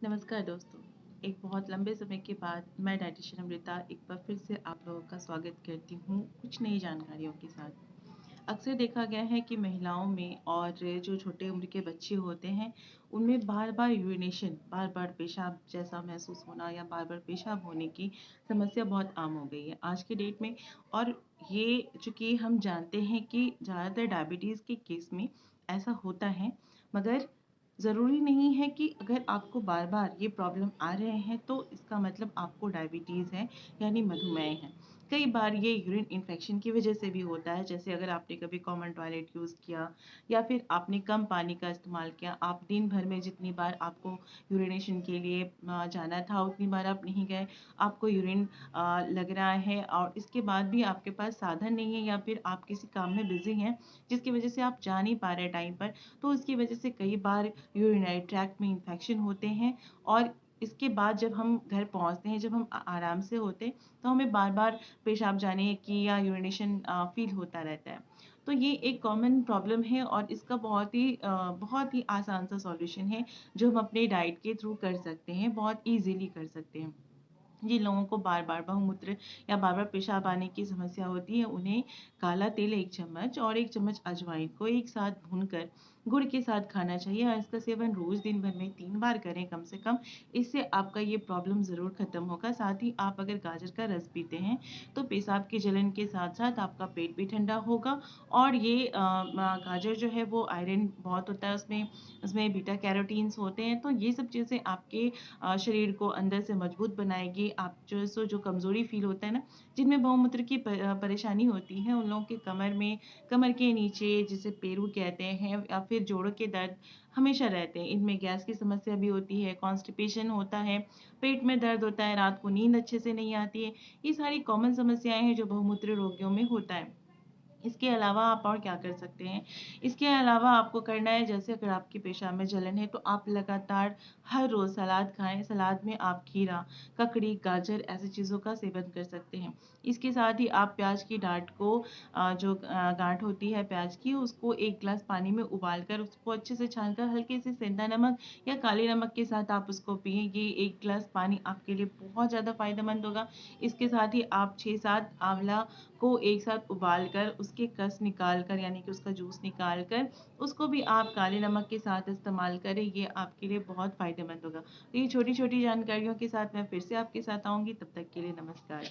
नमस्कार दोस्तों। एक बहुत लंबे समय के बाद मैं डायटिशियन अमृता एक बार फिर से आप लोगों का स्वागत करती हूँ कुछ नई जानकारियों के साथ। अक्सर देखा गया है कि महिलाओं में और जो छोटे उम्र के बच्चे होते हैं उनमें बार-बार यूरिनेशन, बार-बार पेशाब जैसा महसूस होना या बार-बार पेशाब होने की समस्या बहुत आम हो गई है आज के डेट में। और ये चूँकि हम जानते हैं कि ज़्यादातर डायबिटीज़ के केस में ऐसा होता है, मगर ज़रूरी नहीं है कि अगर आपको बार-बार ये प्रॉब्लम आ रहे हैं तो इसका मतलब आपको डायबिटीज़ है, यानी मधुमेह है। कई बार ये यूरिन इन्फेक्शन की वजह से भी होता है, जैसे अगर आपने कभी कॉमन टॉयलेट यूज़ किया या फिर आपने कम पानी का इस्तेमाल किया, आप दिन भर में जितनी बार आपको यूरिनेशन के लिए जाना था उतनी बार आप नहीं गए, आपको यूरिन लग रहा है और इसके बाद भी आपके पास साधन नहीं है या फिर आप किसी काम में बिज़ी हैं, जिसकी वजह से आप जा नहीं पा रहे टाइम पर, तो उसकी वजह से कई बार यूरिनरी ट्रैक्ट में इन्फेक्शन होते हैं। और इसके बाद जब हम घर पहुँचते हैं, जब हम आराम से होते हैं, तो हमें बार-बार पेशाब जाने की या यूरिनेशन फ़ील होता रहता है। तो ये एक कॉमन प्रॉब्लम है और इसका बहुत ही आसान सा सॉल्यूशन है, जो हम अपने डाइट के थ्रू कर सकते हैं, बहुत ईज़िली कर सकते हैं। जिन लोगों को बार-बार बहुमूत्र या बार-बार पेशाब आने की समस्या होती है, उन्हें काला तिल 1 चम्मच और 1 चम्मच अजवाइन को एक साथ भूनकर गुड़ के साथ खाना चाहिए और इसका सेवन रोज़ दिन भर में 3 बार करें कम से कम। इससे आपका ये प्रॉब्लम ज़रूर खत्म होगा। साथ ही आप अगर गाजर का रस पीते हैं, तो पेशाब की जलन के साथ-साथ आपका पेट भी ठंडा होगा। और ये गाजर जो है वो आयरन बहुत होता है उसमें, उसमें बीटा कैरोटीन्स होते हैं, तो ये सब चीज़ें आपके शरीर को अंदर से मजबूत बनाएगी। आप जो कमज़ोरी फ़ील होता है ना, जिनमें बहुमूत्र की परेशानी होती है, उन लोगों के कमर में, कमर के नीचे जिसे पेरू कहते हैं या फिर जोड़ों के दर्द हमेशा रहते हैं। इनमें गैस की समस्या भी होती है, कॉन्स्टिपेशन होता है, पेट में दर्द होता है, रात को नींद अच्छे से नहीं आती है। ये सारी कॉमन समस्याएँ हैं जो बहुमूत्र रोगियों में होता है। इसके अलावा आप और क्या कर सकते हैं? इसके अलावा आपको करना है, जैसे अगर आपकी पेशाब में जलन है तो आप लगातार हर रोज़ सलाद खाएँ। सलाद में आप खीरा, ककड़ी, गाजर ऐसी चीज़ों का सेवन कर सकते हैं। इसके साथ ही आप प्याज की डाँट को गाँठ होती है प्याज की, उसको 1 ग्लास पानी में उबाल कर उसको अच्छे से छान कर हल्के से सेंधा नमक या काले नमक के साथ आप उसको पिएँ। ये 1 ग्लास पानी आपके लिए बहुत ज़्यादा फ़ायदेमंद होगा। इसके साथ ही आप 6-7 आँवला को एक साथ उबाल कर उसके कस निकाल कर, यानी कि उसका जूस निकाल कर उसको भी आप काले नमक के साथ इस्तेमाल करें, ये आपके लिए बहुत फ़ायदेमंद होगा। तो ये छोटी-छोटी जानकारियों के साथ मैं फिर से आपके साथ आऊँगी, तब तक के लिए नमस्कार।